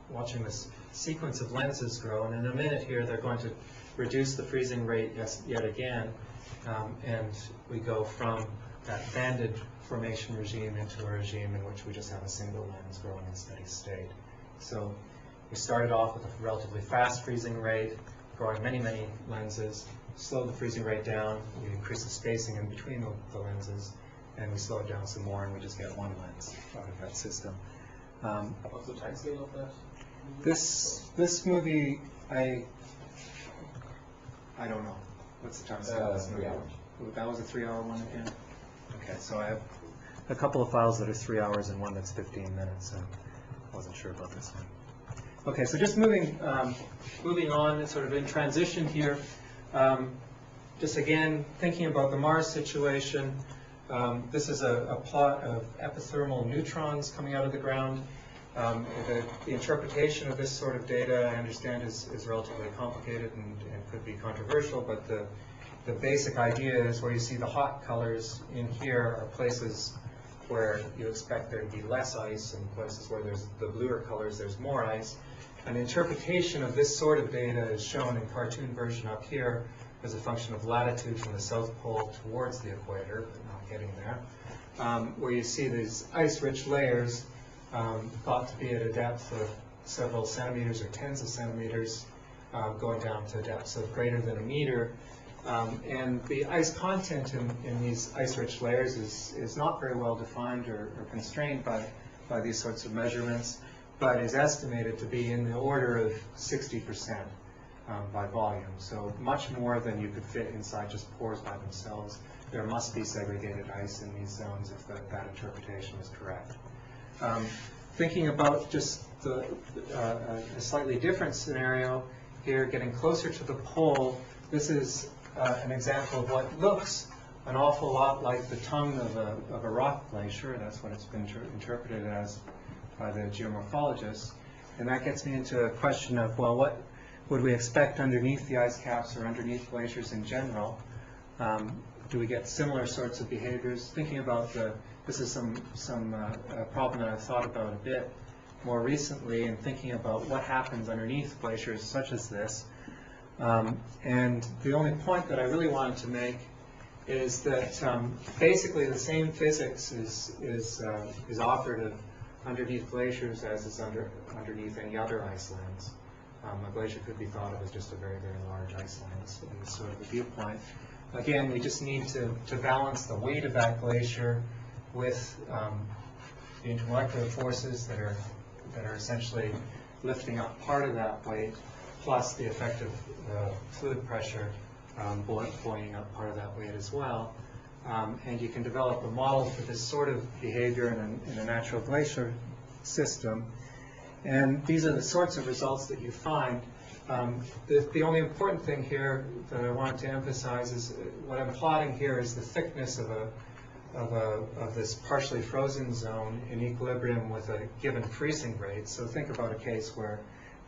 watching this sequence of lenses grow, and in a minute here they're going to reduce the freezing rate yet again, and we go from that banded formation regime into a regime in which we just have a single lens growing in steady state. So we started off with a relatively fast freezing rate, growing many, many lenses, slow the freezing rate down, we increase the spacing in between the lenses, and we slow it down some more, and we just get one lens out of that system. What's the time scale of that? This movie, I don't know. What's the time scale of this movie? 3 hours. That was a 3-hour one again? Okay, so I have a couple of files that are 3 hours and one that's 15 minutes, and I wasn't sure about this one. Okay, so just moving on, sort of in transition here, just again, thinking about the Mars situation. This is a plot of epithermal neutrons coming out of the ground. The interpretation of this sort of data, I understand, is relatively complicated and could be controversial, but the basic idea is where you see the hot colors in here are places where you expect there to be less ice, and places where there's the bluer colors, there's more ice. An interpretation of this sort of data is shown in cartoon version up here as a function of latitude from the South Pole towards the equator, but not getting there, where you see these ice-rich layers thought to be at a depth of several centimeters or tens of centimeters, going down to depths of greater than a meter. And the ice content in these ice-rich layers is not very well defined or constrained by these sorts of measurements, but is estimated to be in the order of 60% by volume. So much more than you could fit inside just pores by themselves. There must be segregated ice in these zones if that interpretation is correct. Thinking about just a slightly different scenario here, getting closer to the pole, this is an example of what looks an awful lot like the tongue of a rock glacier. That's what it's been interpreted as by the geomorphologists. And that gets me into a question of, well, what would we expect underneath the ice caps or underneath glaciers in general? Do we get similar sorts of behaviors? Thinking about this is some problem that I've thought about a bit more recently, and thinking about what happens underneath glaciers such as this. And the only point that I really wanted to make is that basically the same physics is operative underneath glaciers as is underneath any other ice lands. A glacier could be thought of as just a very, very large ice land in this sort of a viewpoint. Again, we just need to balance the weight of that glacier with the intermolecular forces that are essentially lifting up part of that weight, plus the effect of fluid pressure buoying up part of that weight as well. And you can develop a model for this sort of behavior in a natural glacier system. And these are the sorts of results that you find. The only important thing here that I wanted to emphasize is what I'm plotting here is the thickness of this partially frozen zone in equilibrium with a given freezing rate. So think about a case where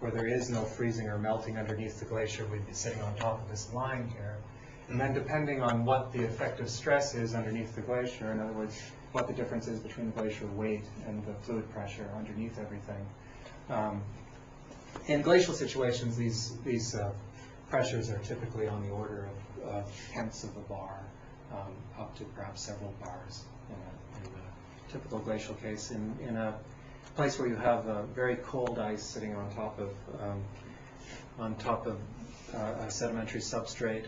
there is no freezing or melting underneath the glacier. We'd be sitting on top of this line here. And then depending on what the effective stress is underneath the glacier, in other words, what the difference is between the glacier weight and the fluid pressure underneath everything. In glacial situations, these pressures are typically on the order of tenths of a bar, up to perhaps several bars in a typical glacial case. In a place where you have very cold ice sitting on top of a sedimentary substrate,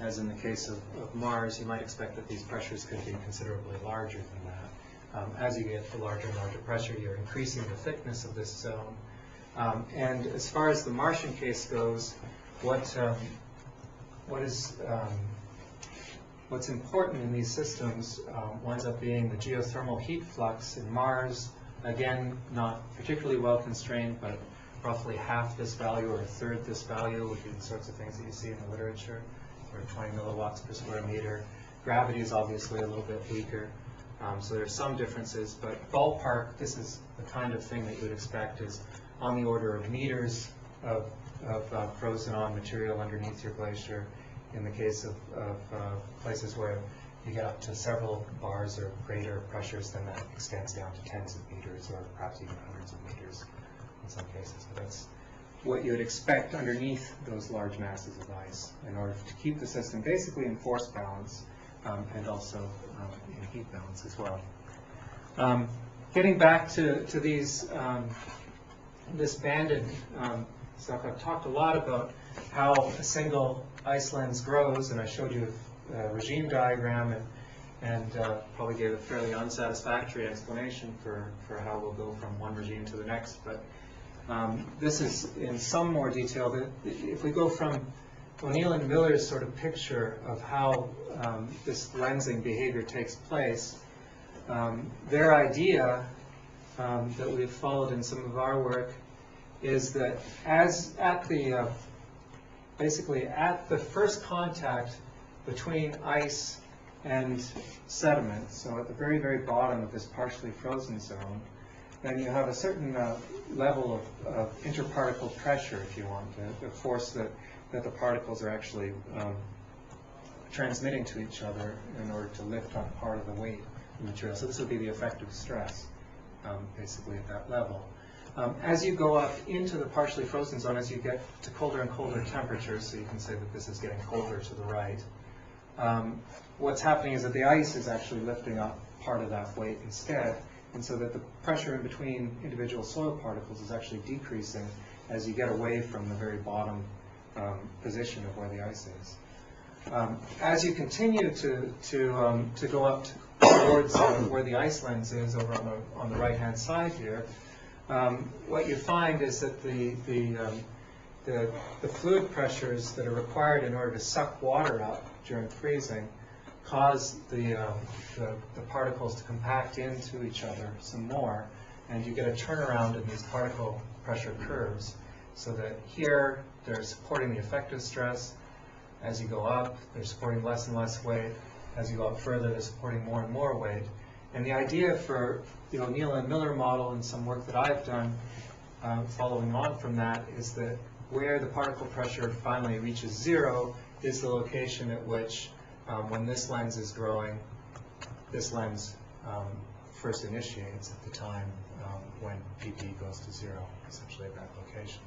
as in the case of Mars, you might expect that these pressures could be considerably larger than that. As you get to larger and larger pressure, you're increasing the thickness of this zone. And as far as the Martian case goes, what's important in these systems winds up being the geothermal heat flux in Mars. Again, not particularly well constrained, but roughly half this value or a third this value would be the sorts of things that you see in the literature, or 20 milliwatts per square meter. Gravity is obviously a little bit weaker, so there's some differences, but ballpark, this is the kind of thing that you would expect is on the order of meters of frozen on material underneath your glacier in the case of places where you get up to several bars or greater pressures, then that extends down to tens of meters or perhaps even hundreds of meters in some cases. But that's what you would expect underneath those large masses of ice in order to keep the system basically in force balance and also in heat balance as well. Getting back to these this banded stuff, I've talked a lot about how a single ice lens grows, and I showed you a regime diagram, and probably gave a fairly unsatisfactory explanation for how we'll go from one regime to the next. But this is in some more detail. That if we go from O'Neill and Miller's sort of picture of how this lensing behavior takes place, their idea that we've followed in some of our work is that basically at the first contact between ice and sediment, so at the very, very bottom of this partially frozen zone, then you have a certain level of interparticle pressure, if you want, the force that the particles are actually transmitting to each other in order to lift up part of the weight of the material. So this would be the effective stress, basically at that level. As you go up into the partially frozen zone, as you get to colder and colder temperatures, so you can say that this is getting colder to the right, what's happening is that the ice is actually lifting up part of that weight instead, and so that the pressure in between individual soil particles is actually decreasing as you get away from the very bottom position of where the ice is. As you continue to go up towards where the ice lens is over on the right-hand side here, what you find is that the fluid pressures that are required in order to suck water up during freezing cause the particles to compact into each other some more, and you get a turnaround in these particle pressure curves, so that here they're supporting the effective stress. As you go up, they're supporting less and less weight. As you go up further, they're supporting more and more weight. And the idea for the O'Neill and Miller model and some work that I've done following on from that is that where the particle pressure finally reaches zero is the location at which, when this lens is growing, this lens first initiates at the time when PP goes to zero, essentially at that location.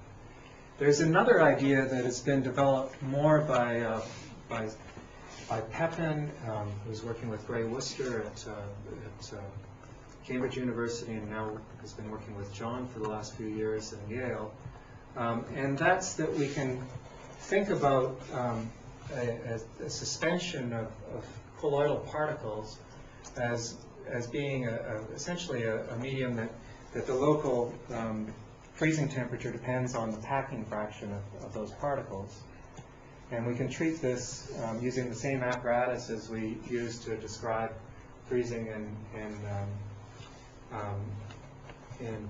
There's another idea that has been developed more by Pepin, who's working with Gray Worcester at Cambridge University, and now has been working with John for the last few years at Yale. And that's that we can think about a suspension of colloidal particles as being essentially a medium that the local freezing temperature depends on the packing fraction of those particles. And we can treat this using the same apparatus as we use to describe freezing in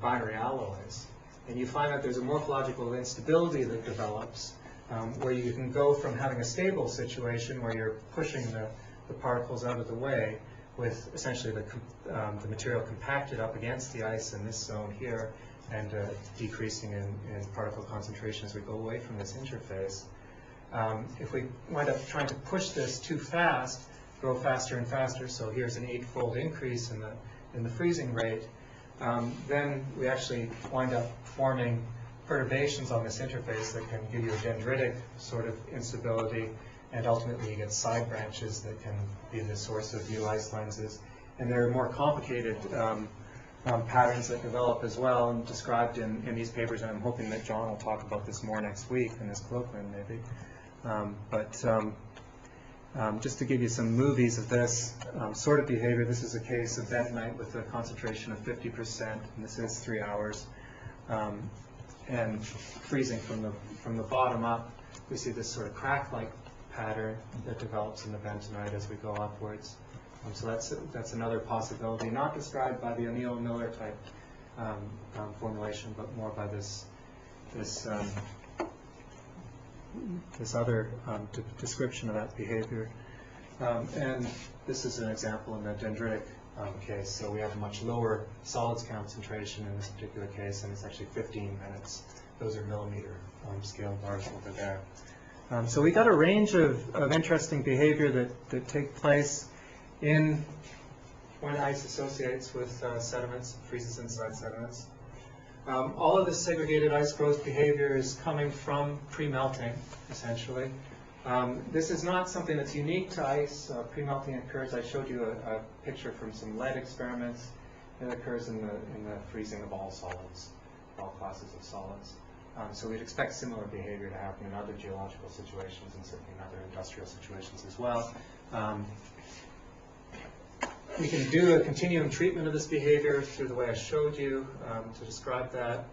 binary alloys. And you find that there's a morphological instability that develops where you can go from having a stable situation where you're pushing the particles out of the way with essentially the material compacted up against the ice in this zone here, and decreasing in particle concentration as we go away from this interface. If we wind up trying to push this too fast, go faster and faster, so here's an 8-fold increase in the freezing rate, then we actually wind up forming perturbations on this interface that can give you a dendritic sort of instability, and ultimately you get side branches that can be the source of new ice lenses. And there are more complicated patterns that develop as well, and described in these papers, and I'm hoping that John will talk about this more next week in this colloquium maybe. Just to give you some movies of this sort of behavior, this is a case of bentonite with a concentration of 50%, and this is 3 hours. And freezing from the bottom up, we see this sort of crack-like pattern that develops in the bentonite as we go upwards. So that's another possibility, not described by the O'Neill and Miller type formulation, but more by this other description of that behavior. And this is an example in the dendritic case. So we have a much lower solids concentration in this particular case, and it's actually 15 minutes. Those are millimeter scale bars over there. So we got a range of interesting behavior that take place in when ice associates with sediments, freezes inside sediments. All of this segregated ice growth behavior is coming from pre-melting, essentially. This is not something that's unique to ice. Pre-melting occurs. I showed you a picture from some lead experiments. It occurs in the freezing of all solids, all classes of solids. So we'd expect similar behavior to happen in other geological situations and certainly in other industrial situations as well. You can do a continuum treatment of this behavior through the way I showed you to describe that.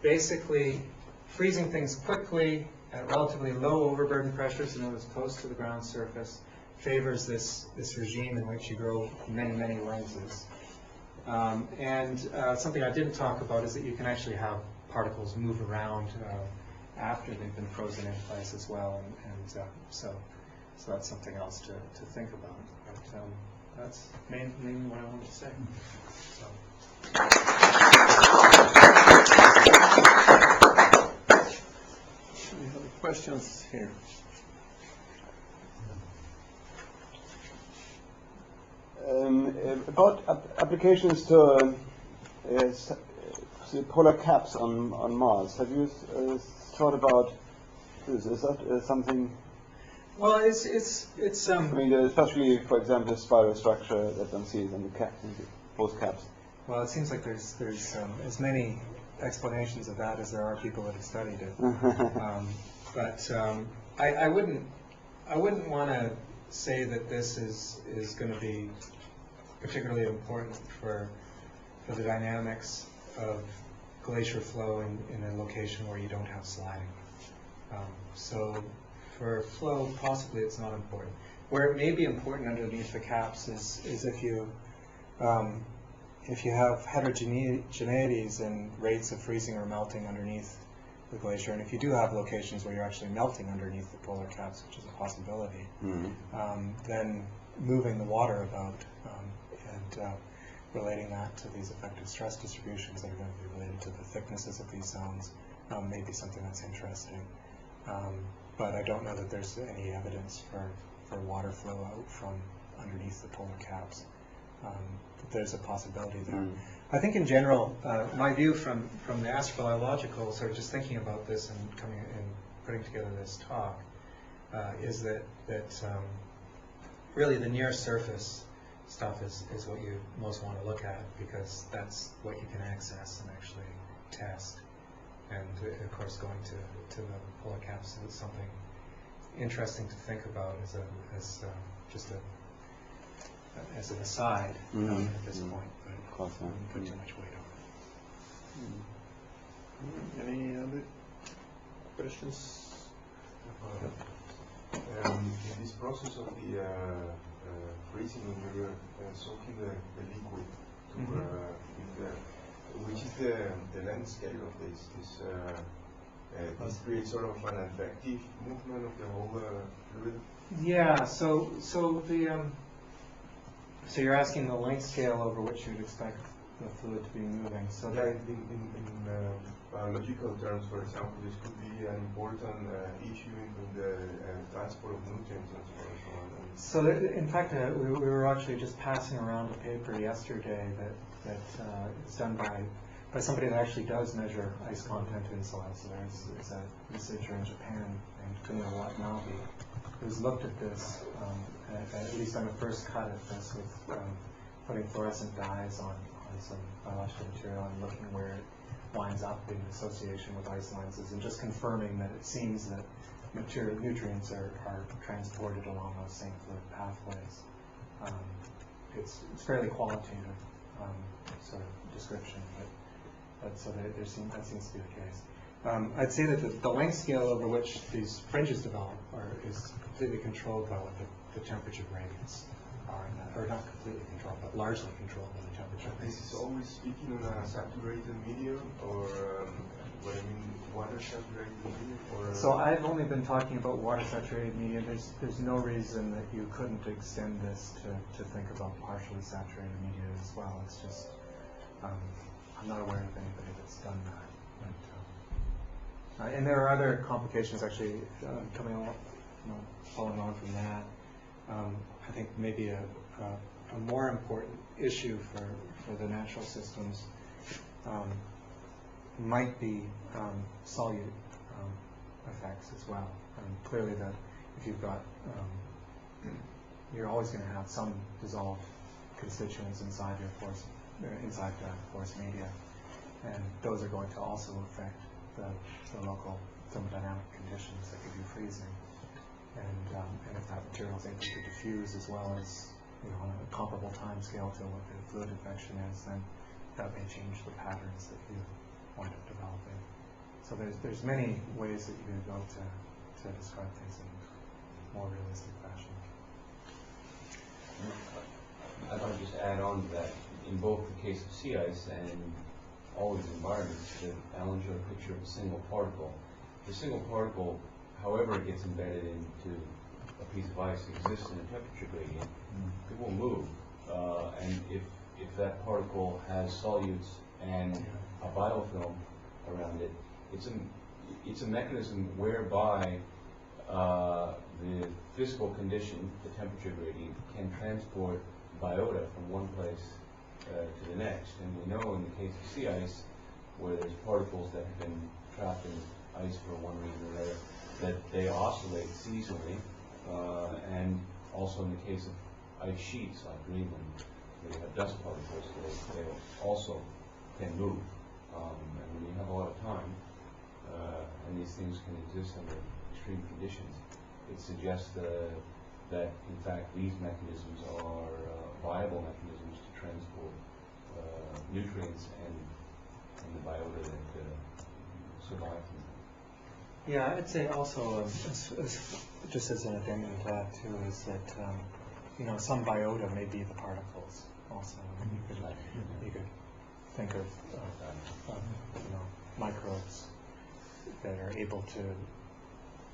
Basically, freezing things quickly at relatively low overburden pressures, in other words, close to the ground surface, favors this regime in which you grow many, many lenses. Something I didn't talk about is that you can actually have particles move around after they've been frozen in place as well, so that's something else to think about. But that's mainly what I wanted to say. We have questions here. About applications to polar caps on Mars, have you thought about this? Is that something? Well, it's I mean, especially, for example, the spiral structure that one sees in the caps, both caps. Well, it seems like there's as many explanations of that as there are people that have studied it. I wouldn't want to say that this is going to be particularly important for the dynamics of glacier flow in a location where you don't have sliding. So for flow, possibly it's not important. Where it may be important underneath the caps is if you have heterogeneities in rates of freezing or melting underneath the glacier, and if you do have locations where you're actually melting underneath the polar caps, which is a possibility, then moving the water about and relating that to these effective stress distributions that are going to be related to the thicknesses of these zones may be something that's interesting. But I don't know that there's any evidence for water flow out from underneath the polar caps. But there's a possibility there. I think in general, my view from the astrobiological, sort of just thinking about this and coming and putting together this talk, is that really the near surface stuff is what you most want to look at, because that's what you can access and actually test. And of course, going to the polar caps is something interesting to think about as an aside at this point, but I wouldn't put too much weight on it. Any other questions? In this process of the freezing, when you're soaking the liquid, which is the length scale of this? This creates sort of an effective movement of the whole fluid? Yeah, so you're asking the length scale over which you'd expect the fluid to be moving. So in biological terms, for example, this could be an important issue in the transport of nutrients and so on. So in fact, we were actually just passing around a paper yesterday that is done by somebody that actually does measure ice content in soil. So there's a researcher in Japan named Kunio Watanabe who's looked at this, at least on a first cut at this, with putting fluorescent dyes on some biological material and looking where it winds up in association with ice lenses, and just confirming that it seems that nutrients are transported along those same fluid pathways. It's fairly qualitative sort of description, but so that seems to be the case. I'd say that the length scale over which these fringes develop is completely controlled by what the temperature gradients are, or not completely controlled, but largely controlled by the temperature gradients. This is always speaking on a saturated medium, or what I mean, water saturated medium, or? So I've only been talking about water saturated medium. There's no reason that you couldn't extend this to think about partially saturated media as well. It's just I'm not aware of anybody that's done that. And there are other complications actually coming along, following on from that. I think maybe a more important issue for the natural systems might be solute effects as well. Clearly, that if you've got, you're always going to have some dissolved constituents inside your porous media, and those are going to also affect the local thermodynamic conditions that give you freezing. And if that material is able to diffuse as well as on a comparable time scale to what the fluid infection is, then that may change the patterns that you wind up developing. So there's many ways that you can go to describe things in more realistic fashion. I'd like to just add on to that. In both the case of sea ice and all these environments, that Alan showed a picture of a single particle. The single particle, however it gets embedded into a piece of ice, exists in a temperature gradient. It will move, and if that particle has solutes and a biofilm around it, it's a mechanism whereby the physical condition, the temperature gradient, can transport biota from one place to the next. And we know in the case of sea ice, where there's particles that have been trapped in ice for one reason or another, that they oscillate seasonally, and also in the case of ice sheets like Greenland, where you have dust particles, they also can move. And when you have a lot of time, and these things can exist under extreme conditions, it suggests that in fact these mechanisms are viable mechanisms to transport nutrients and the biota that survive from them. Yeah, I'd say also, just as an addendum to that too, is that some biota may be the particles also. You could think of microbes that are able to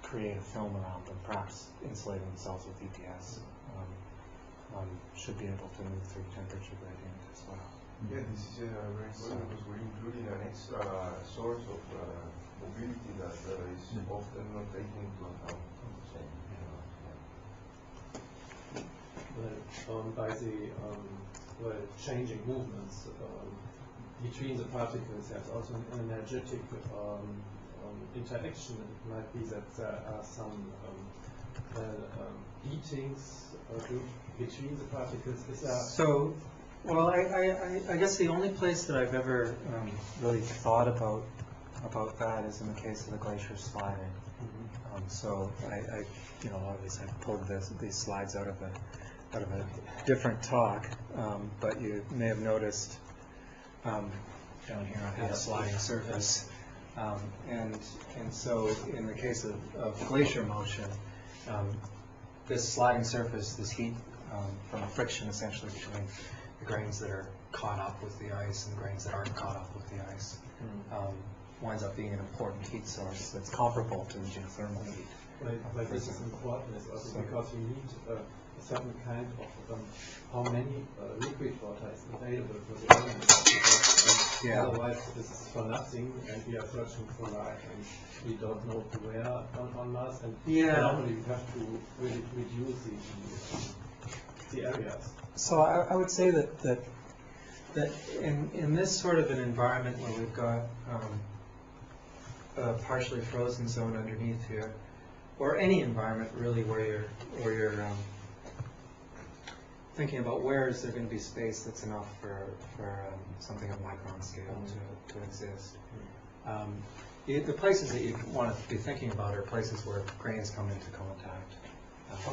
create a film around them, perhaps insulating themselves with EPS, should be able to move through temperature gradient as well. Yeah, this is very important because we're including an extra source of mobility that is often not taken into account. By the changing movements between the particles, there's also an energetic interaction. It might be that there are some beatings between the particles. Is there So, well, I guess the only place that I've ever really thought about that is in the case of the glacier sliding. So I obviously I pulled these slides out of a different talk, but you may have noticed down here I have a sliding surface, and so in the case of glacier motion, this sliding surface, this heat from friction essentially between the grains that are caught up with the ice and the grains that aren't caught up with the ice, winds up being an important heat source that's comparable to the geothermal heat. But this is important also because you need a certain kind of how many liquid water is available for the element. Otherwise, this is for nothing, and we are searching for life, and we don't know where on Mars. And normally, we have to really reduce the areas. So I would say that in this sort of an environment where we've got a partially frozen zone underneath here, or any environment really where you're thinking about where is there going to be space that's enough for something of micron scale to exist. The places that you want to be thinking about are places where grains come into contact.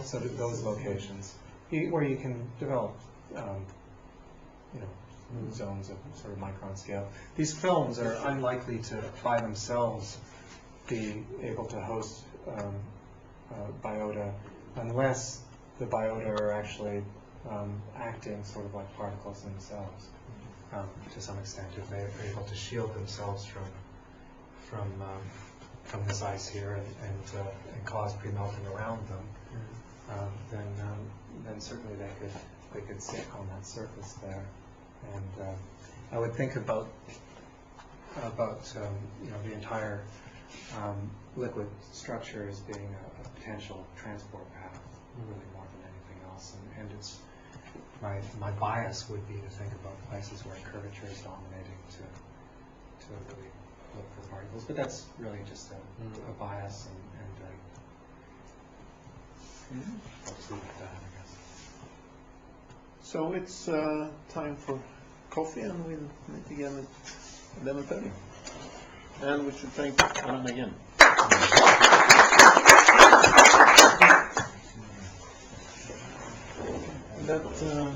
So those locations where you can develop, zones of sort of micron scale. These films are unlikely to, by themselves, be able to host biota unless the biota are actually acting sort of like particles themselves to some extent. If they're able to shield themselves from this ice here and cause pre-melting around them, then certainly they could sit on that surface there. And I would think about the entire liquid structure as being a potential transport path, really more than anything else. And it's my bias would be to think about places where curvature is dominating to really look for particles. But that's really just a bias, and I'll just leave it at that, I guess. So it's time for coffee, and we'll meet again at 11:30. And we should thank Alan again. that